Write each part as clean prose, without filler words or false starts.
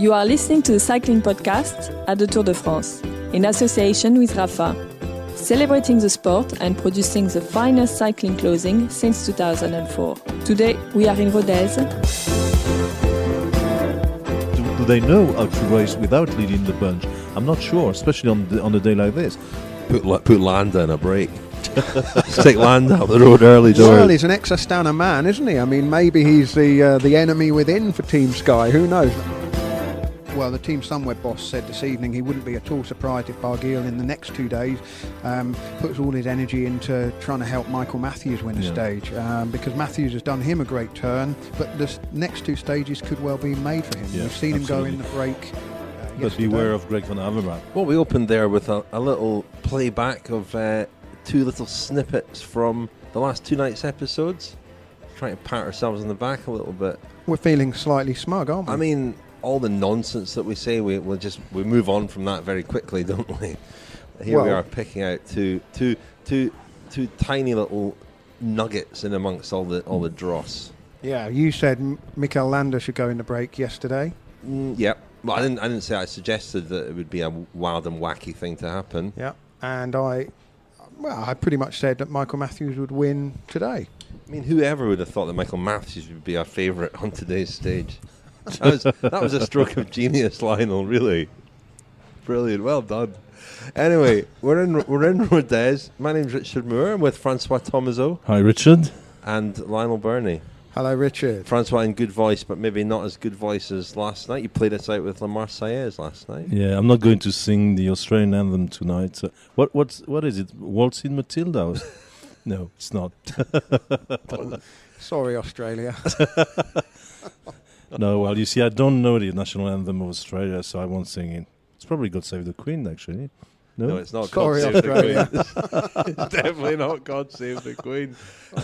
You are listening to the cycling podcast at the Tour de France, in association with Rapha, celebrating the sport and producing the finest cycling clothing since 2004. Today, we are in Rodez. Do they know how to race without leading the bunch? I'm not sure, especially on a day like this. Put Landa in a break. Take Landa up the road early doors. Well, he's an ex-Astana man, isn't he? I mean, maybe he's the enemy within for Team Sky. Who knows? Well, the Team Sunweb boss said this evening he wouldn't be at all surprised if Barguil in the next 2 days puts all his energy into trying to help Michael Matthews win a stage, because Matthews has done him a great turn, but the next 2 stages could well be made for him. Yeah, We've seen absolutely. him go in the break. But beware of Greg van Avermaet. Well, we opened there with a little playback of 2 little snippets from the last 2 nights' episodes. Trying to pat ourselves on the back a little bit. We're feeling slightly smug, aren't we? I mean, all the nonsense that we say, we move on from that very quickly, don't we? Here we are picking out two tiny little nuggets in amongst all the dross. Yeah, you said Michael Landa should go in the break yesterday. Yep. Well, I didn't say. I suggested that it would be a wild and wacky thing to happen. Yeah, and I pretty much said that Michael Matthews would win today. I mean, whoever would have thought that Michael Matthews would be our favourite on today's stage? That was a stroke of genius, Lionel. Really, brilliant. Well done. Anyway, we're in Rodez. My name's Richard Moore. I'm with Francois Tomazeau. Hi, Richard. And Lionel Burney. Hello, Richard. Francois in good voice, but maybe not as good voice as last night. You played us out with La Marseillaise last night. Yeah, I'm not going to sing the Australian anthem tonight. What is it? Waltz in Matilda? No, it's not. Sorry, Australia. No, well, you see, I don't know the national anthem of Australia, so I won't sing it. It's probably God Save the Queen, actually. No, it's not. Sorry, God Australia. Save the Queen. It's definitely not God Save the Queen.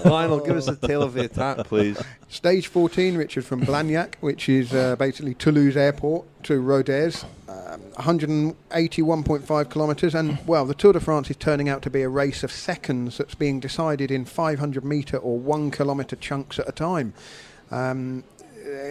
Lionel, give us the tale of the attack, please. Stage 14, Richard, from Blagnac, which is basically Toulouse Airport to Rodez, 181.5 kilometres. And, well, the Tour de France is turning out to be a race of seconds that's being decided in 500-metre or 1 kilometre chunks at a time. An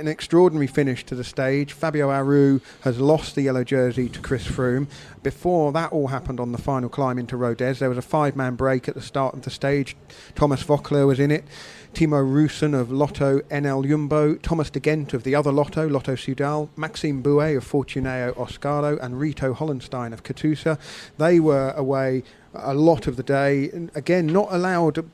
extraordinary finish to the stage. Fabio Aru has lost the yellow jersey to Chris Froome. Before that all happened on the final climb into Rodez, there was a 5-man break at the start of the stage. Thomas Voeckler was in it. Timo Roesen of Lotto NL Jumbo, Thomas de Gent of the other Lotto Soudal, Maxime Bouet of Fortuneo Oscaro, and Rito Hollenstein of Katusha. They were away a lot of the day. Again, not allowed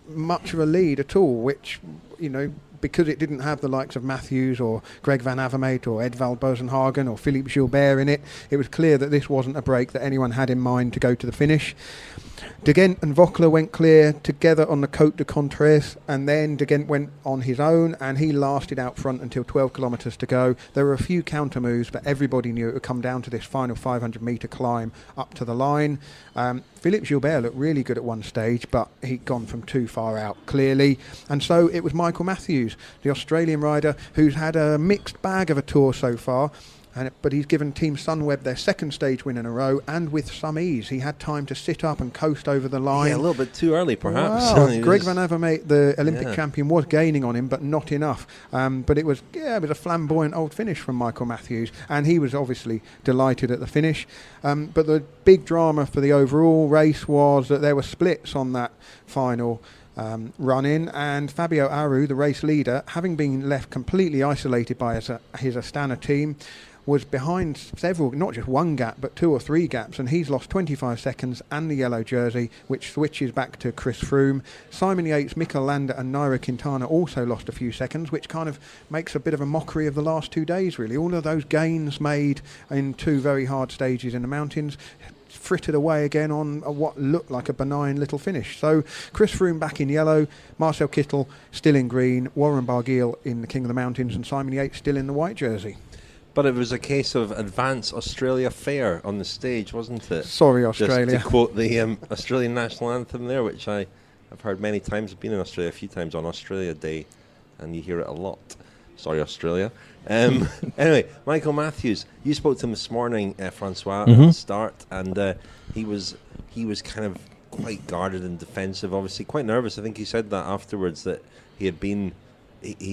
much of a lead at all, which, you know, because it didn't have the likes of Matthews or Greg van Avermaet or Edvald Boasson-Hagen or Philippe Gilbert in it, it was clear that this wasn't a break that anyone had in mind to go to the finish. De Gent and Voeckler went clear together on the Côte de Contres, and then De Gent went on his own, and he lasted out front until 12 kilometres to go. There were a few counter moves, but everybody knew it would come down to this final 500-metre climb up to the line. Philippe Gilbert looked really good at one stage, but he'd gone from too far out, clearly. And so it was Michael Matthews, the Australian rider, who's had a mixed bag of a tour so far. But he's given Team Sunweb their second stage win in a row, and with some ease. He had time to sit up and coast over the line. Yeah, a little bit too early, perhaps. Wow. Greg van Avermaet, the Olympic champion, was gaining on him, but not enough. But it was a flamboyant old finish from Michael Matthews, and he was obviously delighted at the finish. But the big drama for the overall race was that there were splits on that final run in, and Fabio Aru, the race leader, having been left completely isolated by his Astana team, was behind several, not just one gap, but 2 or 3 gaps, and he's lost 25 seconds and the yellow jersey, which switches back to Chris Froome. Simon Yates, Mikel Landa and Nairo Quintana also lost a few seconds, which kind of makes a bit of a mockery of the last 2 days, really. All of those gains made in 2 very hard stages in the mountains frittered away again on what looked like a benign little finish. So Chris Froome back in yellow, Marcel Kittel still in green, Warren Barguil in the King of the Mountains, and Simon Yates still in the white jersey. But it was a case of advance Australia fair on the stage, wasn't it? Sorry, Australia. Just to quote the Australian national anthem there, which I've heard many times. I've been in Australia a few times on Australia Day, and you hear it a lot. Sorry, Australia. Anyway, Michael Matthews, you spoke to him this morning, Francois, at the start, and he was kind of quite guarded and defensive, obviously quite nervous. I think he said that afterwards, that he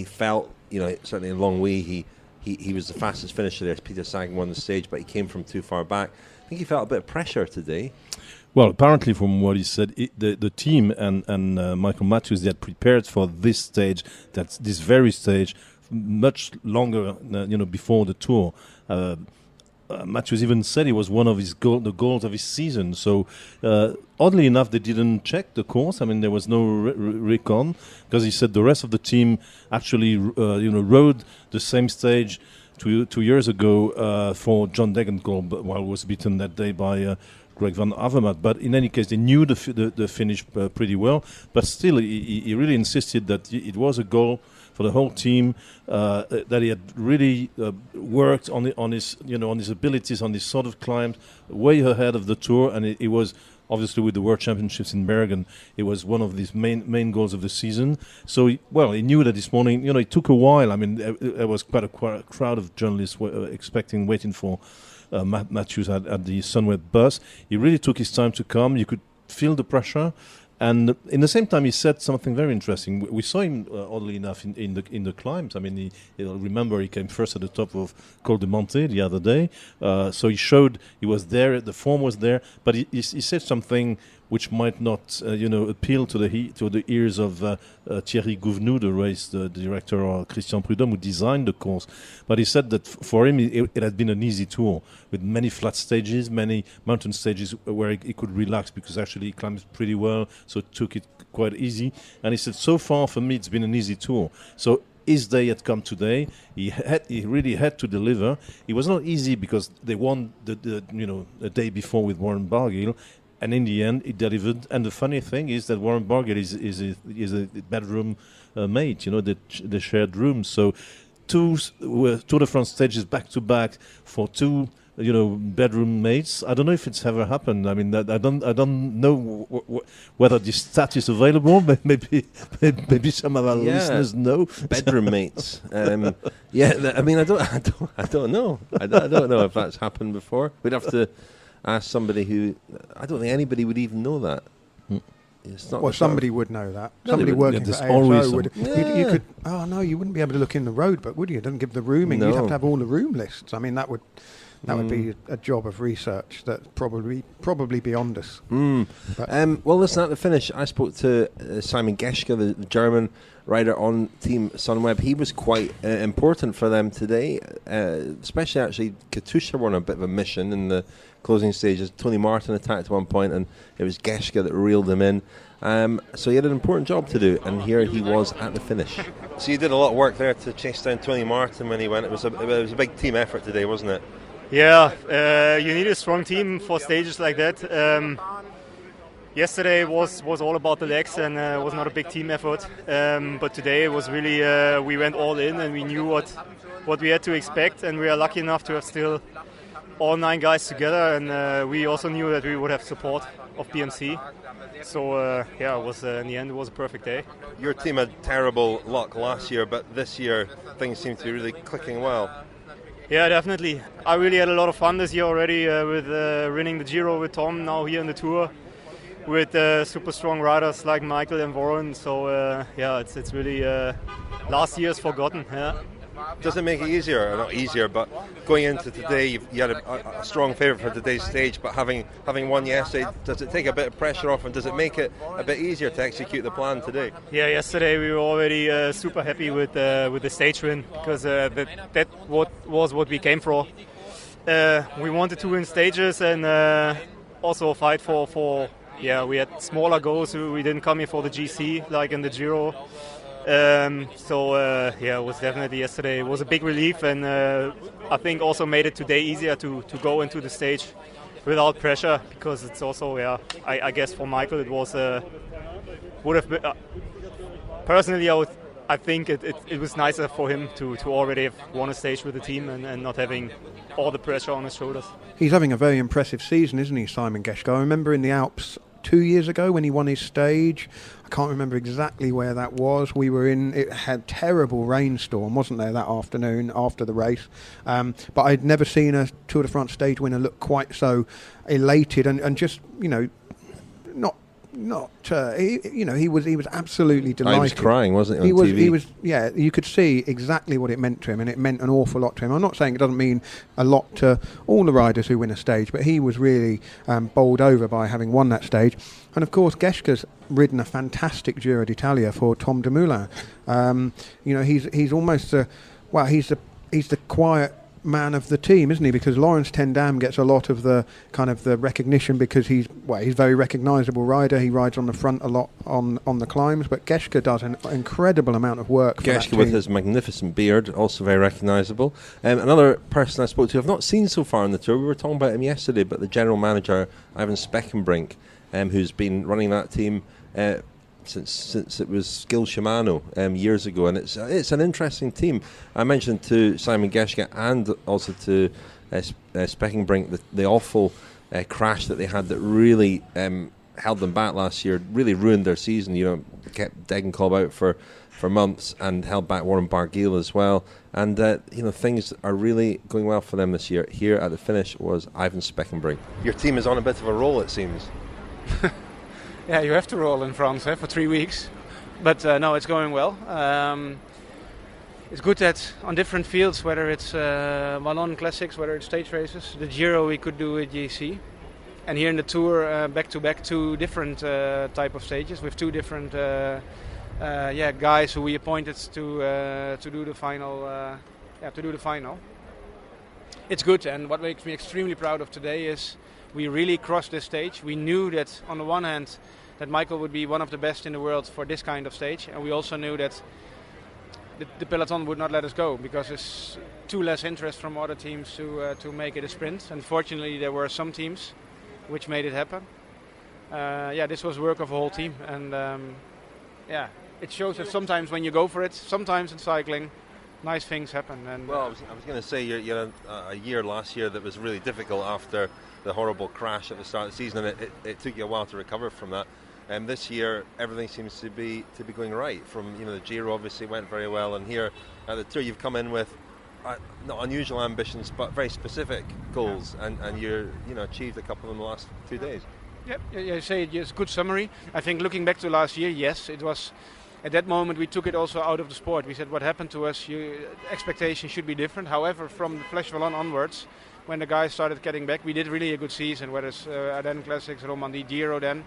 felt, certainly in Longwy, he he was the fastest finisher there. Peter Sagan won the stage, but he came from too far back. I think he felt a bit of pressure today. Well, apparently, from what he said, the team and Michael Matthews, they had prepared for this stage, that's this very stage, much longer, before the Tour. Matthews even said it was one of the goals of his season. So, oddly enough, they didn't check the course. I mean, there was no recon, because he said the rest of the team actually, rode the same stage 2 years ago for John Degenkolb, while was beaten that day by Greg van Avermaet. But in any case, they knew the finish pretty well. But still, he really insisted that it was a goal for the whole team, that he had really worked on his abilities on this sort of climbs, way ahead of the Tour, and it was obviously with the World Championships in Bergen, it was one of these main goals of the season. So he knew that this morning. It took a while. I mean, there was quite a crowd of journalists waiting for Matthews at the Sunweb bus. He really took his time to come. You could feel the pressure. And in the same time, he said something very interesting. We saw him, oddly enough, in the climbs. I mean, remember he came first at the top of Col de Monte the other day. So he showed he was there. The form was there. But he said something which might not, appeal to the ears of Thierry Gouvenou, the race the director, or Christian Prudhomme, who designed the course. But he said that for him, it had been an easy tour with many flat stages, many mountain stages where he could relax, because actually he climbs pretty well, so it took it quite easy. And he said, so far for me, it's been an easy tour. So his day had come today. He really had to deliver. It was not easy because they won the day before with Warren Barguil. And in the end, it delivered. And the funny thing is that Warren Barguil is a bedroom mate. They shared rooms. So two Tour de France stages back to back for two bedroom mates. I don't know if it's ever happened. I mean, I don't know whether this stat is available. Maybe some of our listeners know. Bedroom mates. I mean, I don't know. I don't know if that's happened before. We'd have to ask somebody who. I don't think anybody would even know that. It's not. Well, somebody would know that. No, Somebody working for ASO would. Yeah. You could. Oh no, you wouldn't be able to look in the road, but would you? It doesn't give the rooming. No. You'd have to have all the room lists. I mean, that would be a job of research that's probably beyond us. Well, listen, at the finish, I spoke to Simon Geschke, the German rider on Team Sunweb. He was quite important for them today, especially actually Katusha were on a bit of a mission in the closing stages. Tony Martin attacked at one point, and it was Geschke that reeled him in. So he had an important job to do, and here he was at the finish. So you did a lot of work there to chase down Tony Martin when he went. It was a big team effort today, wasn't it? Yeah, you need a strong team for stages like that. Yesterday was all about the legs and was not a big team effort. But today it was really, we went all in and we knew what we had to expect, and we are lucky enough to have still all 9 guys together, and we also knew that we would have support of BMC. So it was in the end it was a perfect day. Your team had terrible luck last year, but this year things seem to be really clicking well. Yeah, definitely. I really had a lot of fun this year already with winning the Giro with Tom, now here in the Tour with super strong riders like Michael and Warren. So it's really last year's forgotten. Yeah. Does it make it easier? Or not easier, but going into today, you had a strong favourite for today's stage, but having won yesterday, does it take a bit of pressure off, and does it make it a bit easier to execute the plan today? Yeah, yesterday we were already super happy with the stage win, because that was what we came for. We wanted to win stages and also fight for we had smaller goals. We didn't come here for the GC like in the Giro. It was definitely yesterday. It was a big relief, and I think also made it today easier to go into the stage without pressure, because it's also I guess for Michael it was would have been personally I think it was nicer for him to already have won a stage with the team and not having all the pressure on his shoulders. He's having a very impressive season, isn't he, Simon Geschke? I remember in the Alps 2 years ago when he won his stage. I can't remember exactly where that was. It had terrible rainstorm, wasn't there, that afternoon after the race. But I'd never seen a Tour de France stage winner look quite so elated and just, not not. He was absolutely delighted. He was crying, wasn't he? He on was. TV? He was. Yeah, you could see exactly what it meant to him, and it meant an awful lot to him. I'm not saying it doesn't mean a lot to all the riders who win a stage, but he was really bowled over by having won that stage. And of course, Geschke's ridden a fantastic Giro d'Italia for Tom Dumoulin. He's almost he's the quiet man of the team, isn't he? Because Laurens ten Dam gets a lot of the kind of the recognition because he's a very recognisable rider. He rides on the front a lot on the climbs, but Geschke does an incredible amount of work for that Geschke team. with his magnificent beard, also very recognisable. Another person I spoke to I've not seen so far on the tour, we were talking about him yesterday, but the general manager Iwan Spekenbrink, who's been running that team since it was Gil Shimano years ago, and it's an interesting team. I mentioned to Simon Geschke and also to Spekenbrink the awful crash that they had that really held them back last year, really ruined their season. Kept Degenkolb out for months and held back Warren Barguil as well. And things are really going well for them this year. Here at the finish was Iwan Spekenbrink. Your team is on a bit of a roll, it seems. Yeah, you have to roll in France for 3 weeks. But no, it's going well. It's good that on different fields, whether it's Wallon Classics, whether it's stage races, the Giro we could do with GC. And here in the Tour, back-to-back, 2 different type of stages with 2 different guys who we appointed to do the final. It's good, and what makes me extremely proud of today is we really crossed this stage. We knew that on the one hand that Michael would be one of the best in the world for this kind of stage, and we also knew that the peloton would not let us go because there's too less interest from other teams to make it a sprint. Unfortunately, there were some teams which made it happen. This was work of a whole team, and it shows that sometimes when you go for it, sometimes in cycling, nice things happen. And I was going to say you had a year last year that was really difficult after the horrible crash at the start of the season, and it took you a while to recover from that. This year, everything seems to be going right. From the Giro obviously went very well, and here at the Tour, you've come in with not unusual ambitions, but very specific goals, and you achieved a couple in the last 2 days. Yep, you say it's a good summary. I think looking back to last year, yes, it was. At that moment, we took it also out of the sport. We said, what happened to us? Expectations should be different. However, from the Flèche Wallonne onwards, when the guys started getting back, we did really a good season, whether it's Ardennes Classics, Romandie, Giro then.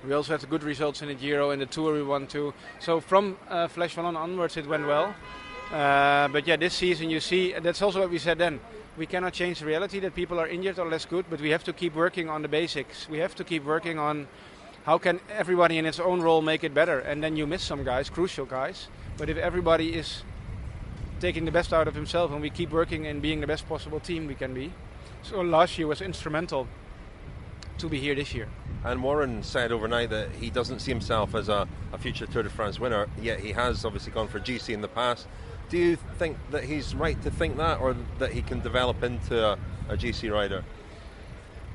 We also had good results in the Giro and the Tour we won too. So from Flèche Wallonne onwards, it went well. This season you see, that's also what we said then. We cannot change the reality that people are injured or less good, but we have to keep working on the basics. We have to keep working on how can everybody in its own role make it better? And then you miss some guys, crucial guys. But if everybody is taking the best out of himself and we keep working and being the best possible team we can be. So last year was instrumental to be here this year. And Warren said overnight that he doesn't see himself as a future Tour de France winner, yet he has obviously gone for GC in the past. Do you think that he's right to think that, or that he can develop into a GC rider?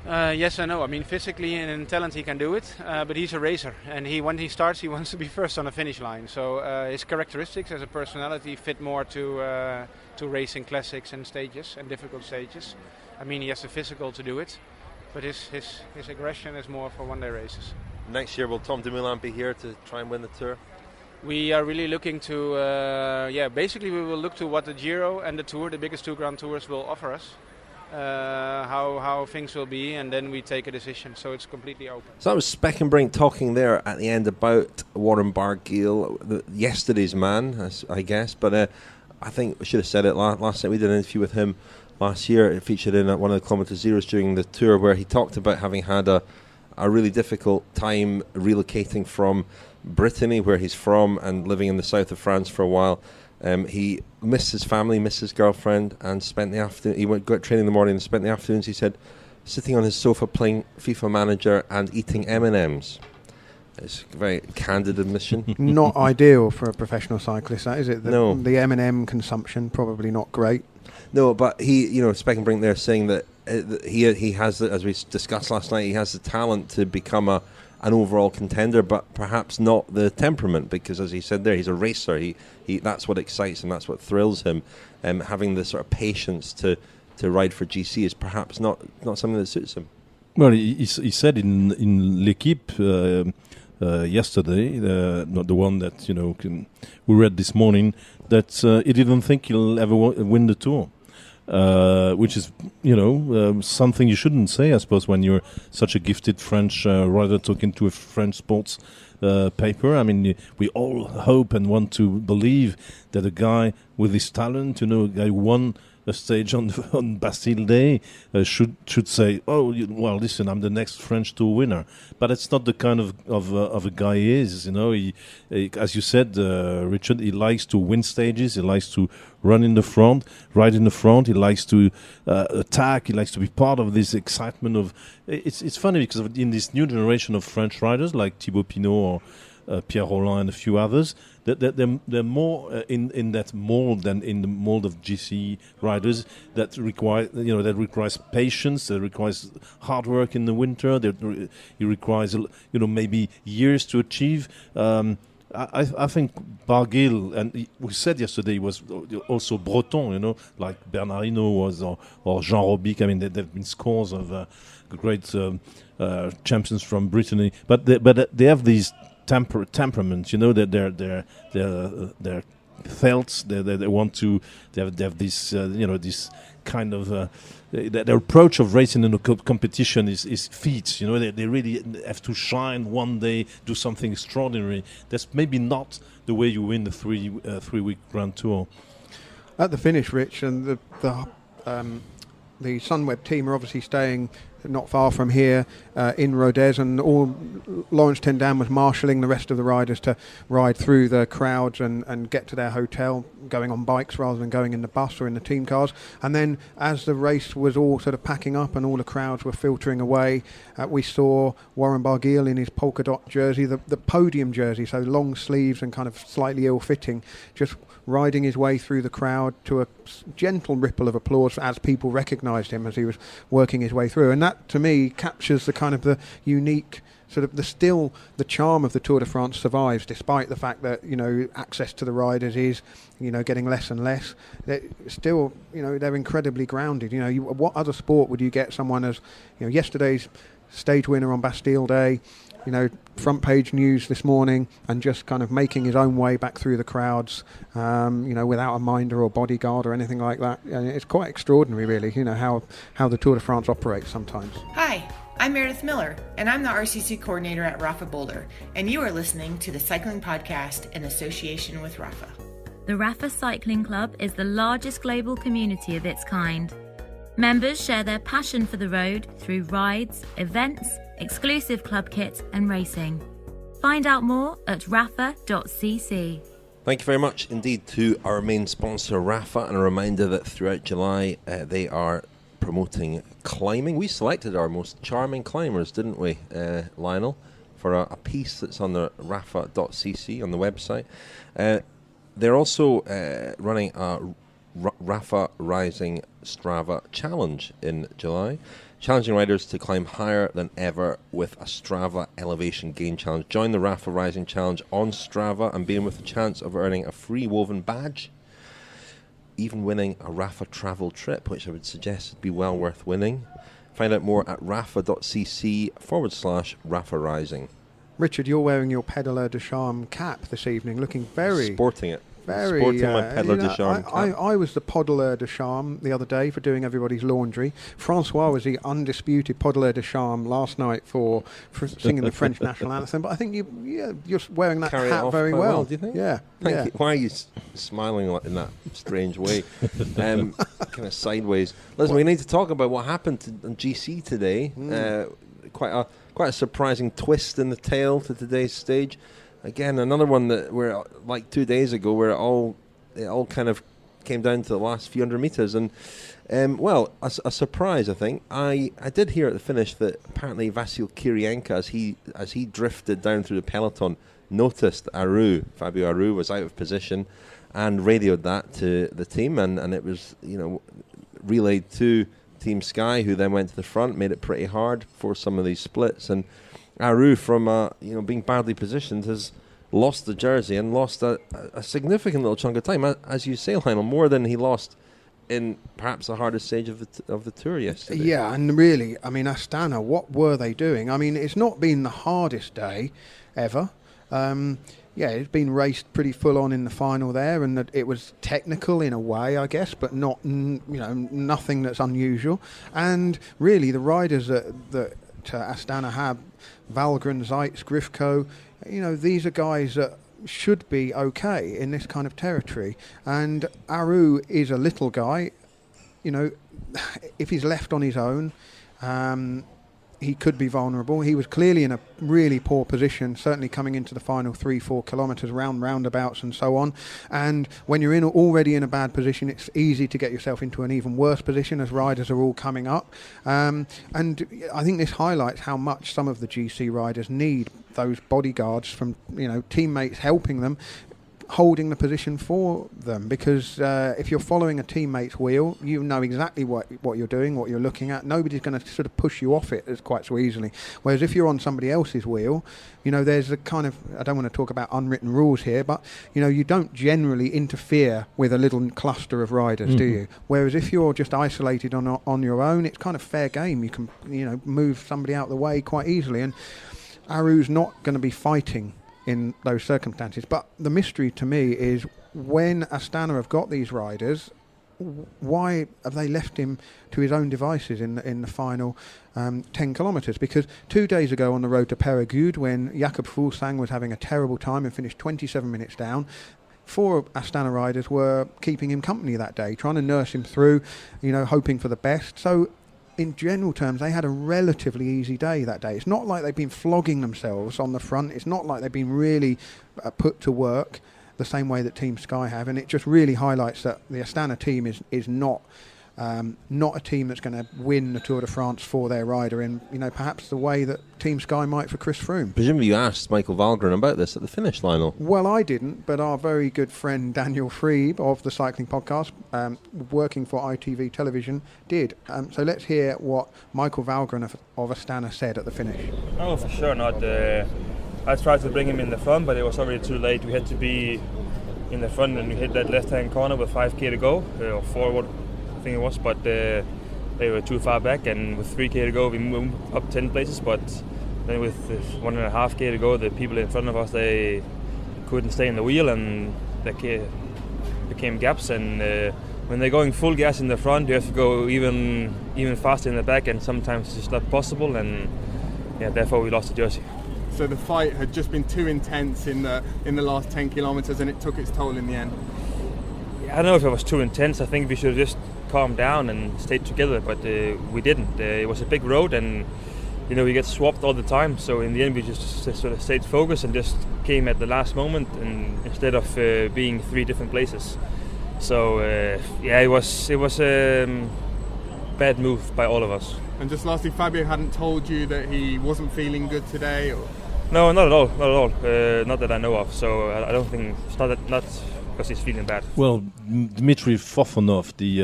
Yes and no. I mean, physically and in talent he can do it, but he's a racer, and when he starts he wants to be first on the finish line. So his characteristics as a personality fit more to racing classics and stages and difficult stages. I mean, he has the physical to do it, but his aggression is more for one-day races. Next year, will Tom Dumoulin be here to try and win the Tour? We are really looking to, basically we will look to what the Giro and the Tour, the biggest 2 Grand Tours, will offer us. How things will be, and then we take a decision. So it's completely open. So that was Spekenbrink talking there at the end about Warren Barguil, yesterday's man, I guess. But I think we should have said it last night. We did an interview with him last year. It featured in one of the Kilometre Zeros during the Tour, where he talked about having had a really difficult time relocating from Brittany, where he's from, and living in the south of France for a while. He missed his family, missed his girlfriend, and spent the afternoon. He went got training in the morning and spent the afternoons, he said, sitting on his sofa playing FIFA Manager and eating M&Ms. It's a very candid admission. Not ideal for a professional cyclist, that is it? No. The M&M consumption probably not great. No, but he, Spekenbrink there saying that he has, as we discussed last night, he has the talent to become an overall contender, but perhaps not the temperament, because as he said there, he's a racer. He that's what excites him, that's what thrills him. Having the sort of patience to ride for GC is perhaps not something that suits him. Well, he said in L'Equipe yesterday, not the one that we read this morning, that he didn't think he'll ever win the Tour. Which is, something you shouldn't say, I suppose, when you're such a gifted French rider talking to a French sports paper. I mean, we all hope and want to believe that a guy with this talent, a guy who won a stage on Bastille Day, should say, well, listen, I'm the next French Tour winner. But it's not the kind of a guy he is. He, as you said, Richard, he likes to win stages. He likes to run in the front, ride in the front. He likes to attack. He likes to be part of this excitement of. It's funny because in this new generation of French riders like Thibaut Pinot or Pierre Rolland and a few others, they're more in that mold than in the mold of GC riders that requires patience, that requires hard work in the winter, that it requires maybe years to achieve. I think Barguil, and we said yesterday, he was also Breton, like Bernard Hinault was, or Jean Robic. I mean, there have been scores of great champions from Brittany, but they have these temperaments, that they're felt. They want to. They have this, this kind of. Their approach of racing in a competition is feats. They really have to shine one day, do something extraordinary. That's maybe not the way you win the 3-week Grand Tour. At the finish, Rich, and the Sunweb team are obviously staying not far from here in Rodez, and Laurens ten Dam was marshalling the rest of the riders to ride through the crowds and get to their hotel, going on bikes rather than going in the bus or in the team cars. And then as the race was all sort of packing up and all the crowds were filtering away, we saw Warren Barguil in his polka dot jersey, the podium jersey, so long sleeves and kind of slightly ill-fitting, just riding his way through the crowd to a gentle ripple of applause as people recognised him as he was working his way through. And that, to me, captures the kind of the unique sort of the charm of the Tour de France survives, despite the fact that access to the riders is getting less and less. They're still they're incredibly grounded. What other sport would you get someone as yesterday's stage winner on Bastille Day, front page news this morning, and just kind of making his own way back through the crowds, without a minder or bodyguard or anything like that. And it's quite extraordinary, really, how the Tour de France operates sometimes. Hi, I'm Meredith Miller, and I'm the RCC coordinator at Rapha Boulder, and you are listening to the Cycling Podcast in association with Rapha. The Rapha Cycling Club is the largest global community of its kind. Members share their passion for the road through rides, events, exclusive club kit and racing. Find out more at rapha.cc. Thank you very much indeed to our main sponsor, Rapha, and a reminder that throughout July they are promoting climbing. We selected our most charming climbers, didn't we, Lionel, for a piece that's on the rapha.cc on the website. They're also running a Rapha Rising Strava Challenge in July, challenging riders to climb higher than ever with a Strava Elevation Gain Challenge. Join the Rapha Rising Challenge on Strava and begin with the chance of earning a free woven badge, even winning a Rapha travel trip, which I would suggest would be well worth winning. Find out more at rapha.cc/Rapha Rising. Richard, you're wearing your Pedaleur de Charme cap this evening, looking very... Sporting it. Very, sporting my Pedaleur de Charme cap. I was the Podaleur de Charme the other day for doing everybody's laundry. Francois was the undisputed Podaleur de Charme last night for singing the French national anthem. But I think you're wearing that hat very well. Do you think? Yeah. Thank you. Why are you smiling in that strange way? Kind of sideways. Listen, we need to talk about what happened on GC today. Quite a surprising twist in the tale to today's stage. Again, another one that where, like 2 days ago, where it all kind of came down to the last few hundred meters, and a surprise. I think I did hear at the finish that apparently Vasil Kirienka, as he drifted down through the peloton, noticed Fabio Aru was out of position, and radioed that to the team, and it was relayed to Team Sky, who then went to the front, made it pretty hard for some of these splits, and Aru, from being badly positioned, has lost the jersey and lost a significant little chunk of time. As you say, Lionel, more than he lost in perhaps the hardest stage of the tour yesterday. Yeah, and really, I mean, Astana, what were they doing? I mean, it's not been the hardest day ever. It's been raced pretty full on in the final there, and it was technical in a way, I guess, but not, nothing that's unusual. And really, the riders that Astana have, Valgren, Zeitz, Grifko, these are guys that should be okay in this kind of territory. And Aru is a little guy. If he's left on his own, he could be vulnerable. He was clearly in a really poor position, certainly coming into the final 3-4 kilometres around roundabouts and so on. And when you're already in a bad position, it's easy to get yourself into an even worse position as riders are all coming up. And I think this highlights how much some of the GC riders need those bodyguards from teammates helping them, holding the position for them, because if you're following a teammate's wheel, you know exactly what you're doing, what you're looking at. Nobody's going to sort of push you off it as quite so easily. Whereas if you're on somebody else's wheel, there's a kind of, I don't want to talk about unwritten rules here, but you don't generally interfere with a little cluster of riders, do you? Whereas if you're just isolated on your own, it's kind of fair game. You can move somebody out of the way quite easily, and Aru's not going to be fighting in those circumstances. But the mystery to me is, when Astana have got these riders, why have they left him to his own devices in the final 10 kilometres? Because 2 days ago on the road to Périgueux, when Jakob Fuglsang was having a terrible time and finished 27 minutes down, 4 Astana riders were keeping him company that day, trying to nurse him through, hoping for the best. So in general terms, they had a relatively easy day that day. It's not like they've been flogging themselves on the front. It's not like they've been really put to work the same way that Team Sky have. And it just really highlights that the Astana team is not a team that's going to win the Tour de France for their rider in, perhaps the way that Team Sky might for Chris Froome. Presumably you asked Michael Valgren about this at the finish, Lionel. Well, I didn't, but our very good friend Daniel Freeb of the Cycling Podcast, working for ITV Television, did. So let's hear what Michael Valgren of Astana said at the finish. Oh, for sure not. I tried to bring him in the front, but it was already too late. We had to be in the front, and we hit that left-hand corner with 5k to go, or forward, I think it was, but they were too far back, and with 3k to go we moved up 10 places, but then with 1.5k to go, the people in front of us, they couldn't stay in the wheel, and there became gaps, and when they're going full gas in the front, you have to go even faster in the back, and sometimes it's just not possible, and therefore we lost the jersey. So the fight had just been too intense in the last 10 kilometres, and it took its toll in the end. I don't know if it was too intense. I think we should have just calmed down and stayed together, but we didn't. It was a big road, and we get swapped all the time. So in the end, we just sort of stayed focused and just came at the last moment, and instead of being 3 different places. So it was a bad move by all of us. And just lastly, Fabio hadn't told you that he wasn't feeling good today, or? No, not at all. Not that I know of. So I don't think it's not because he's feeling bad. Well, Dmitry Fofonov, the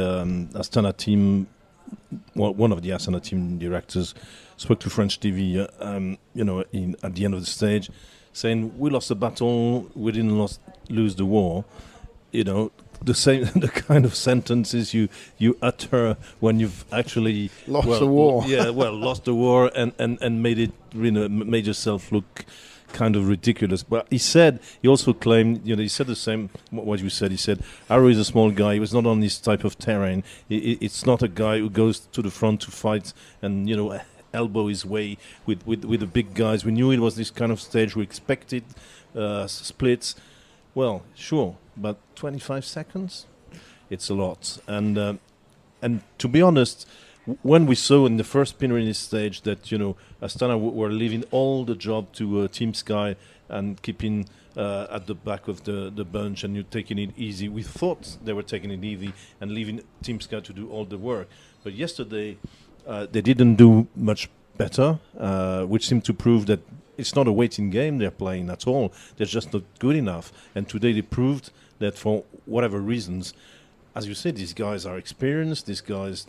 Astana team, one of the Astana team directors, spoke to French TV, at the end of the stage, saying, "We lost the battle, we didn't lose the war." The kind of sentences you utter when you've actually lost the war. Lost the war and made it, made yourself look kind of ridiculous. But he also claimed, he said the same what you said. He said Aru is a small guy. He was not on this type of terrain. It's not a guy who goes to the front to fight and elbow his way with the big guys. We knew it was this kind of stage. We expected splits. Well, sure, but 25 seconds, it's a lot. And to be honest, when we saw in the first Pyrenees stage that Astana were leaving all the job to Team Sky and keeping at the back of the bunch, and you taking it easy, we thought they were taking it easy and leaving Team Sky to do all the work. But yesterday they didn't do much better, which seemed to prove that it's not a waiting game they're playing at all. They're just not good enough. And today they proved that for whatever reasons, as you said, these guys are experienced. These guys,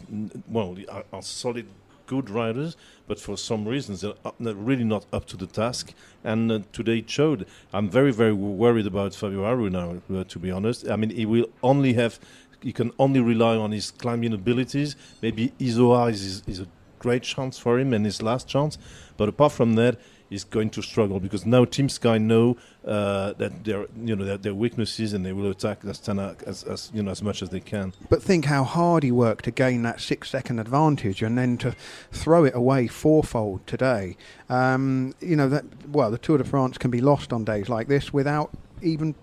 are solid, good riders. But for some reasons, they're really not up to the task. And today it showed. I'm very, very worried about Fabio Aru now, to be honest. I mean, he will only have he can only rely on his climbing abilities. Maybe Isoar is a great chance for him and his last chance, but apart from that, he's going to struggle because now Team Sky know that their weaknesses, and they will attack Astana as much as they can. But think how hard he worked to gain that 6-second advantage, and then to throw it away fourfold today. The Tour de France can be lost on days like this without even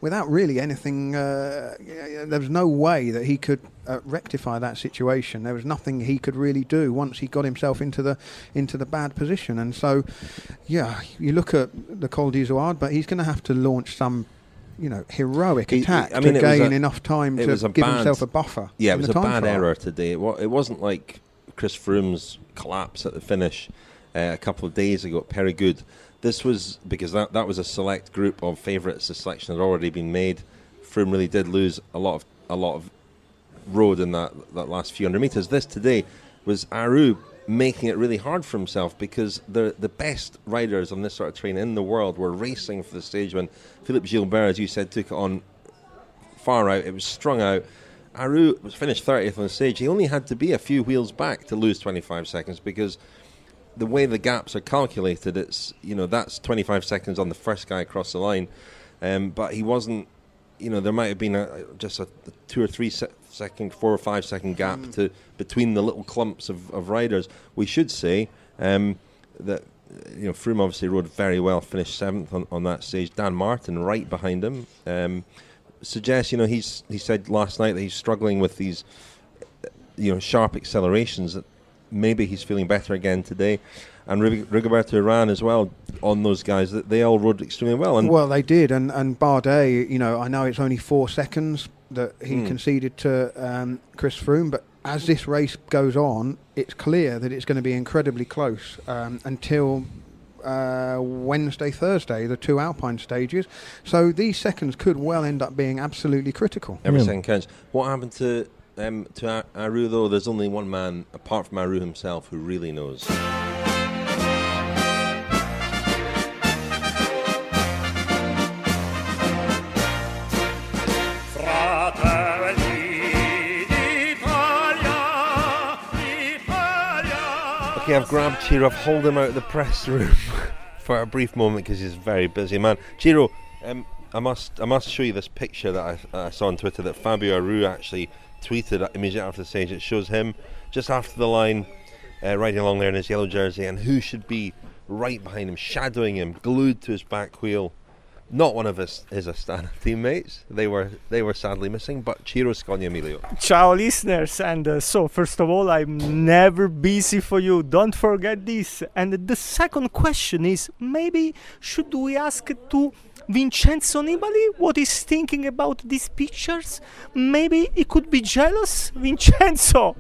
without really anything. There was no way that he could rectify that situation. There was nothing he could really do once he got himself into the bad position. And so, you look at the Col d'Izoard, but he's going to have to launch some, heroic attack to gain enough time to give himself a buffer. Yeah, it was a bad error today. It wasn't like Chris Froome's collapse at the finish a couple of days ago at Périgueux. This was because that was a select group of favourites. The selection had already been made. Froome really did lose a lot of road in that last few hundred metres. This today was Aru making it really hard for himself because the best riders on this sort of terrain in the world were racing for the stage when Philippe Gilbert, as you said, took it on far out. It was strung out. Aru was finished 30th on the stage. He only had to be a few wheels back to lose 25 seconds because the way the gaps are calculated, it's that's 25 seconds on the first guy across the line, but he wasn't. There might have been just a 2 or 3 second, 4 or 5 second gap between the little clumps of riders. We should say that Froome obviously rode very well, finished 7th on that stage. Dan Martin right behind him. Suggests he said last night that he's struggling with these sharp accelerations. That maybe he's feeling better again today. And Rigoberto Urán as well on those guys. That they all rode extremely well. Well, they did. And Bardet, I know it's only 4 seconds that he conceded to Chris Froome, but as this race goes on, it's clear that it's going to be incredibly close until Wednesday, Thursday, the 2 Alpine stages. So these seconds could well end up being absolutely critical. Every second counts. What happened to Aru, though? There's only one man, apart from Aru himself, who really knows. Okay, I've grabbed Ciro. I've hauled him out of the press room for a brief moment because he's a very busy man. Ciro, I must show you this picture that I saw on Twitter that Fabio Aru actually tweeted immediately after the stage. It shows him just after the line, riding along there in his yellow jersey, and who should be right behind him, shadowing him, glued to his back wheel. Not one of his Astana teammates. They were sadly missing, but Ciro Scogna Emilio. Ciao listeners, and so first of all, I'm never busy for you, don't forget this. And the second question is, maybe should we ask to Vincenzo Nibali what he's thinking about these pictures? Maybe he could be jealous. Vincenzo,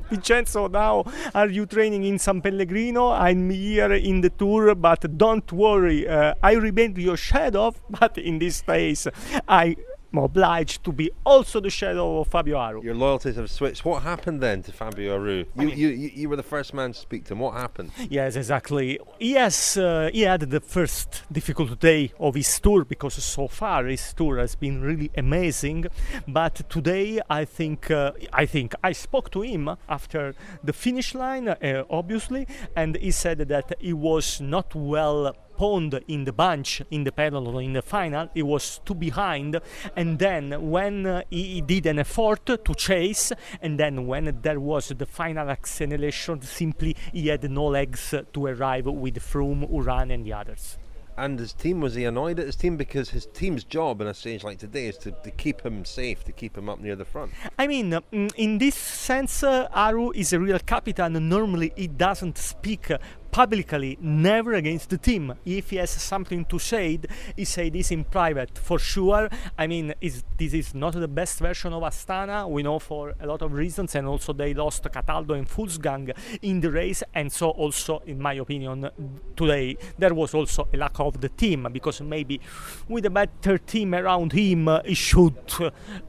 now are you training in San Pellegrino? I'm here in the Tour, but don't worry, I remain your shadow, but in this case I'm obliged to be also the shadow of Fabio Aru. Your loyalties have switched. What happened then to Fabio Aru? You were the first man to speak to him. What happened? Yes, exactly. Yes, he had the first difficult day of his tour because so far his tour has been really amazing. But today I think I spoke to him after the finish line, obviously, and he said that he was not well pond in the bunch, in the pedal, in the final. He was too behind, and then when he did an effort to chase, and then when there was the final acceleration, simply he had no legs to arrive with Froome, Urán and the others. And his team, was he annoyed at his team? Because his team's job in a stage like today is to keep him safe, to keep him up near the front. I mean, in this sense, Aru is a real captain. Normally he doesn't speak publicly, never against the team. If he has something to say, he say this in private, for sure. I mean, this is not the best version of Astana, we know, for a lot of reasons, and also they lost Cataldo and Fuglsang in the race, and so also, in my opinion, today there was also a lack of the team, because maybe with a better team around him, he should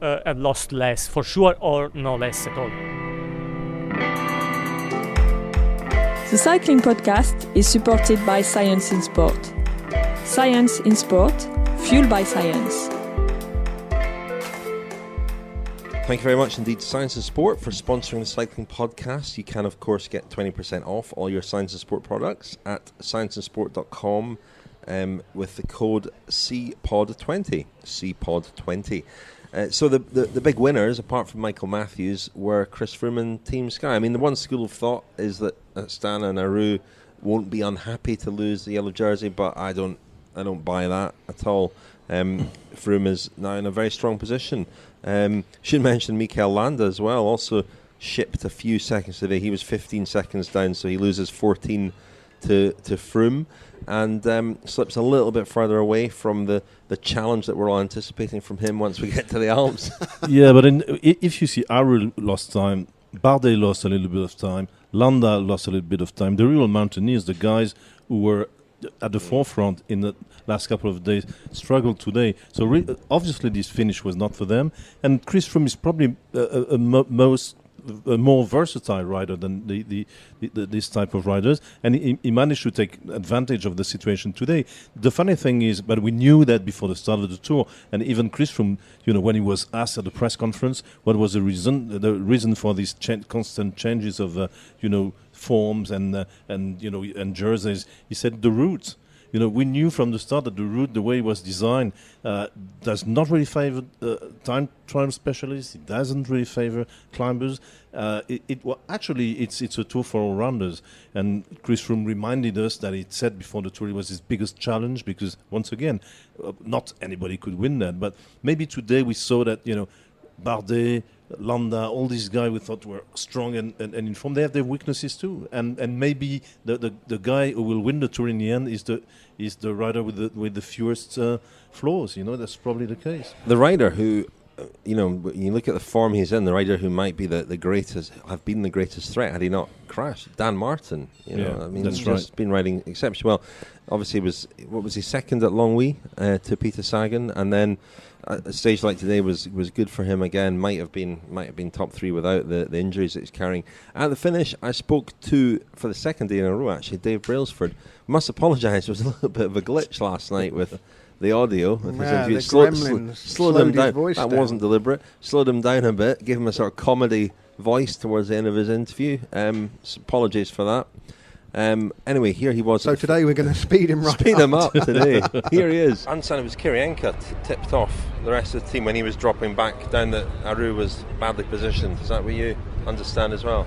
have lost less, for sure, or no less at all. The Cycling Podcast is supported by Science in Sport. Science in Sport, fueled by science. Thank you very much indeed to Science and Sport for sponsoring the cycling podcast. You can, of course, get 20% off all your Science and Sport products at scienceandsport.com with the code CPOD20. CPOD20. So the big winners, apart from Michael Matthews, were Chris Froome and Team Sky. I mean, the one school of thought is that Astana and Aru won't be unhappy to lose the yellow jersey, but I don't buy that at all. Froome is now in a very strong position. Should mention Mikel Landa as well, also shipped a few seconds today. He was 15 seconds down, so he loses 14 to Froome and slips a little bit further away from the challenge that we're all anticipating from him once we get to the Alps. Yeah, but if you see Aru lost time, Barguil lost a little bit of time, Landa lost a little bit of time. The real mountaineers, the guys who were at the forefront in the last couple of days, struggled today. So obviously this finish was not for them. And Chris Froome is probably a more versatile rider than this type of riders, and he managed to take advantage of the situation today. The funny thing is, but we knew that before the start of the Tour, and even Chris Froome, when he was asked at the press conference what was the reason for these constant changes of forms and jerseys, he said the route. We knew from the start that the route, the way it was designed, does not really favor time trial specialists. It doesn't really favor climbers. It's a tour for all-rounders. And Chris Froome reminded us that it said before the tour it was his biggest challenge because, once again, not anybody could win that. But maybe today we saw that, Bardet, Landa, all these guys we thought were strong and informed, they have their weaknesses too. And maybe the guy who will win the tour in the end is the rider with the fewest flaws. That's probably the case. The rider who, when you look at the form he's in, the rider who might be the greatest, have been the greatest threat had he not crashed, Dan Martin. He's just been riding exceptionally well. Obviously, was he second at Longwy to Peter Sagan, and then a stage like today was good for him again. Might have been top three without the injuries that he's carrying. At the finish, I spoke to, for the second day in a row actually, Dave Brailsford. Must apologise, there was a little bit of a glitch last night with the audio. The slowed him down. That wasn't deliberate. Slowed him down a bit, gave him a sort of comedy voice towards the end of his interview. So apologies for that. Anyway, here he was. So today we're going to speed him up today. Here he is. Understand it was Kirienka tipped off the rest of the team when he was dropping back down that Aru was badly positioned. Is that what you understand as well?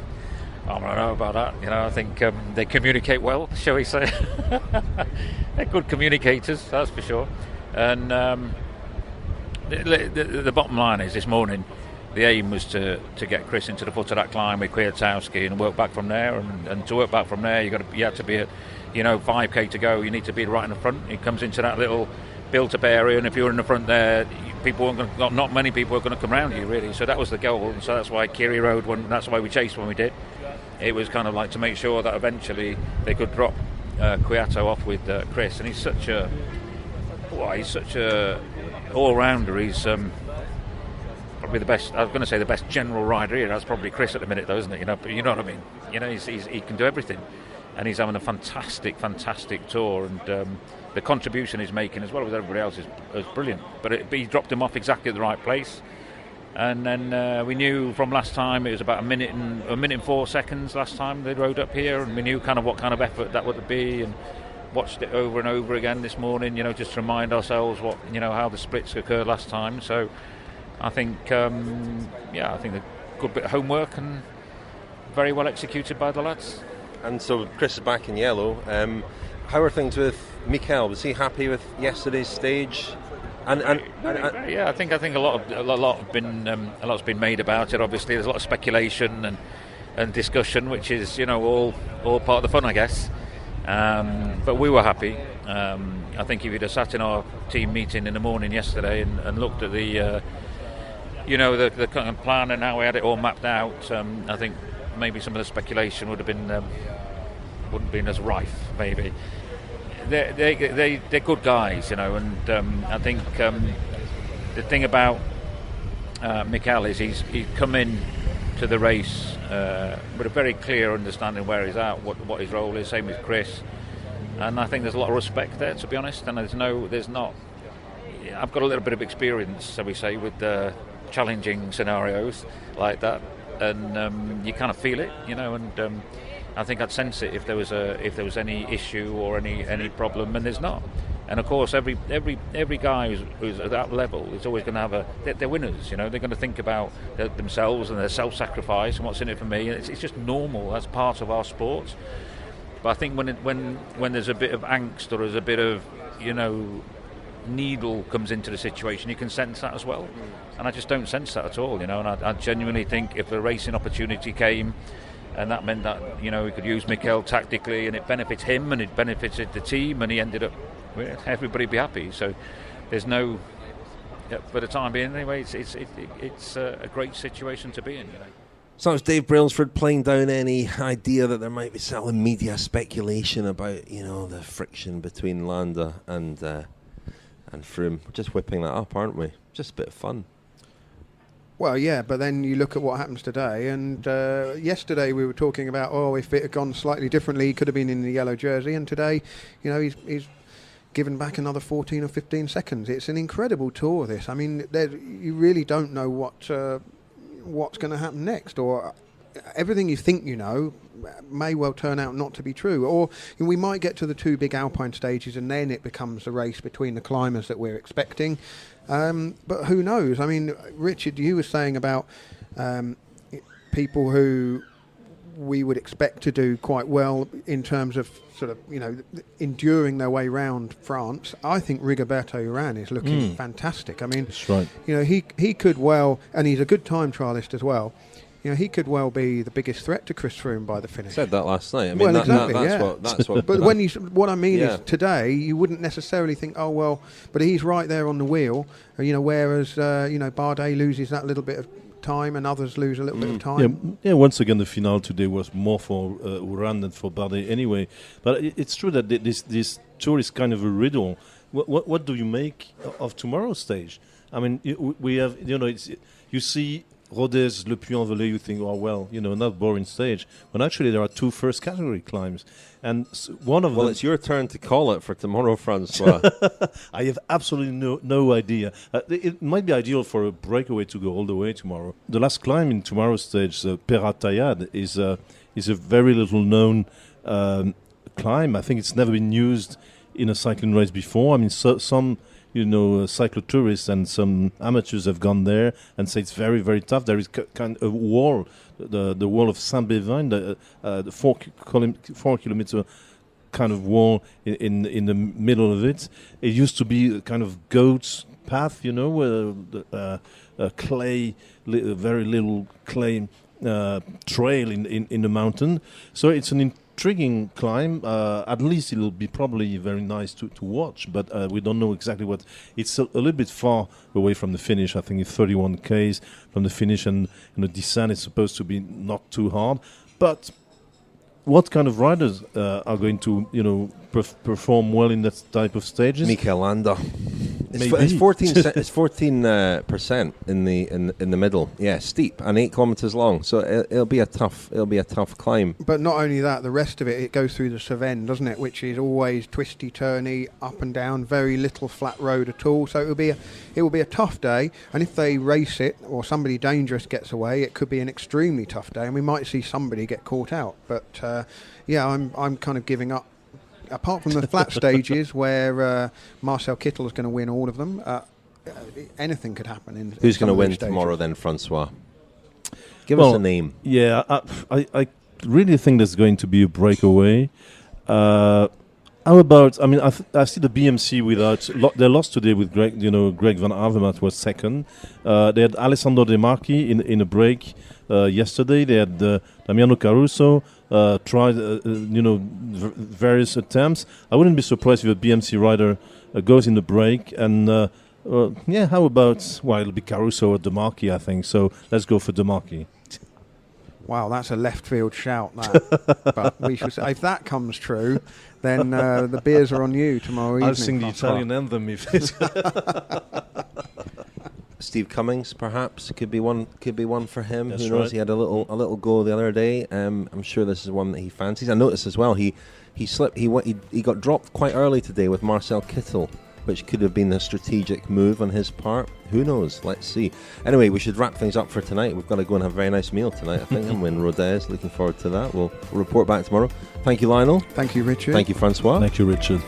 I don't know about that. I think they communicate well, shall we say. They're good communicators, that's for sure. And the bottom line is, this morning, the aim was to get Chris into the foot of that climb with Kwiatkowski and work back from there. And to work back from there, you have to be at 5k to go. You need to be right in the front. It comes into that little built-up area, and if you're in the front there, not many people are going to come around you really. So that was the goal, and so that's why Kiri rode. That's why we chased when we did. It was kind of like to make sure that eventually they could drop Kwiato off with Chris, and he's such a all-rounder. He's probably the best. I was going to say the best general rider here. That's probably Chris at the minute, though, isn't it? But you know what I mean. He can do everything, and he's having a fantastic tour. And the contribution he's making, as well as everybody else, is brilliant. But he dropped him off exactly at the right place. And then we knew from last time it was about a minute and 4 seconds last time they rode up here, and we knew kind of what kind of effort that would be, and watched it over and over again this morning, just to remind ourselves how the splits occurred last time. So I think I think a good bit of homework and very well executed by the lads. And so Chris is back in yellow. How are things with Mikel? Was he happy with yesterday's stage? Yeah, I think a lot's been made about it. Obviously, there's a lot of speculation and discussion, which is all part of the fun, I guess. But we were happy. I think if you'd have sat in our team meeting in the morning yesterday and looked at the kind of plan and how we had it all mapped out, I think maybe some of the speculation wouldn't have been as rife, maybe. They're good guys, and I think the thing about Mikel is he's come in to the race with a very clear understanding where he's at, what his role is. Same with Chris, and I think there's a lot of respect there, to be honest. And there's not. I've got a little bit of experience, shall we say, with challenging scenarios like that, and you kind of feel it, and I think I'd sense it if there was any issue or any problem, and there's not. And of course, every guy who's at that level is always going to have they're winners. They're going to think about themselves and their self-sacrifice and what's in it for me. And it's just normal. That's part of our sport. But I think when there's a bit of angst or there's a bit of needle comes into the situation, you can sense that as well. And I just don't sense that at all. And I genuinely think if a racing opportunity came, and that meant that we could use Mikel tactically, and it benefits him and it benefited the team, and he ended up everybody be happy. So there's no, for the time being anyway, it's a great situation to be in. So that was Dave Brailsford playing down any idea that there might be some media speculation about the friction between Landa and Froome. We're just whipping that up, aren't we? Just a bit of fun. Well, yeah, but then you look at what happens today, and yesterday we were talking about, if it had gone slightly differently, he could have been in the yellow jersey, and today, he's given back another 14 or 15 seconds. It's an incredible tour, this. I mean, you really don't know what's going to happen next, or everything you think may well turn out not to be true. Or we might get to the two big Alpine stages, and then it becomes a race between the climbers that we're expecting. But who knows? I mean, Richard, you were saying about people who we would expect to do quite well in terms of sort of, enduring their way round France. I think Rigoberto Urán is looking fantastic. I mean, that's right. He could well, and he's a good time trialist as well. He could well be the biggest threat to Chris Froome by the finish. Said that last night. I mean, exactly, that's what. But what I mean is today, you wouldn't necessarily think, but he's right there on the wheel. Whereas Bardet loses that little bit of time, and others lose a little bit of time. Yeah. Once again, the finale today was more for Urán than for Bardet anyway. But it's true that this tour is kind of a riddle. What do you make of tomorrow's stage? I mean, we have you see Rodez, Le Puy-en-Velay, you think, not boring stage. When actually there are two first category climbs. And one of them... Well, it's your turn to call it for tomorrow, Francois. I have absolutely no idea. It might be ideal for a breakaway to go all the way tomorrow. The last climb in tomorrow's stage, Perrat-Taillade, is a very little known climb. I think it's never been used in a cycling race before. I mean, some... cyclotourists and some amateurs have gone there and say it's very, very tough. There is kind of a wall, the wall of Saint-Bévin, the 4 kilometer kind of wall in the middle of it. It used to be a kind of goat's path, a clay, very little clay trail in the mountain. So it's an intriguing climb. At least it'll be probably very nice to watch, but we don't know exactly what. It's a little bit far away from the finish. I think it's 31 k's from the finish, and the descent is supposed to be not too hard. But what kind of riders are going to perform well in that type of stages? Mikel Landa. It's 14% in the middle. Yeah, steep and 8 kilometers long. So it'll be a tough climb. But not only that, the rest of it goes through the Cevennes, doesn't it? Which is always twisty, turny, up and down, very little flat road at all. So it will be a tough day. And if they race it or somebody dangerous gets away, it could be an extremely tough day, and we might see somebody get caught out. But I'm kind of giving up. Apart from the flat stages where Marcel Kittel is going to win all of them, anything could happen. Who's going to win tomorrow then, Francois? Give us a name. Yeah, I really think there's going to be a breakaway. How about? I mean, I see the BMC without. They lost today with Greg. Greg Van Avermaet was second. They had Alessandro De Marchi in a break yesterday. They had Damiano Caruso. Tried, various attempts. I wouldn't be surprised if a BMC rider goes in the break. And how about? Well, it'll be Caruso or De Marchi, I think. So let's go for De Marchi. Wow, that's a left field shout. That, but we should say, if that comes true, then the beers are on you tomorrow evening. I'll sing the Italian anthem if it's. Steve Cummings, perhaps could be one for him. That's Who knows? Right. He had a little goal the other day. I'm sure this is one that he fancies. I noticed as well he slipped. He got dropped quite early today with Marcel Kittel which could have been a strategic move on his part. Who knows? Let's see. Anyway, we should wrap things up for tonight. We've got to go and have a very nice meal tonight, I think. I'm in Rodez. Looking forward to that. We'll report back tomorrow. Thank you, Lionel. Thank you, Richard. Thank you, Francois. Thank you, Richard.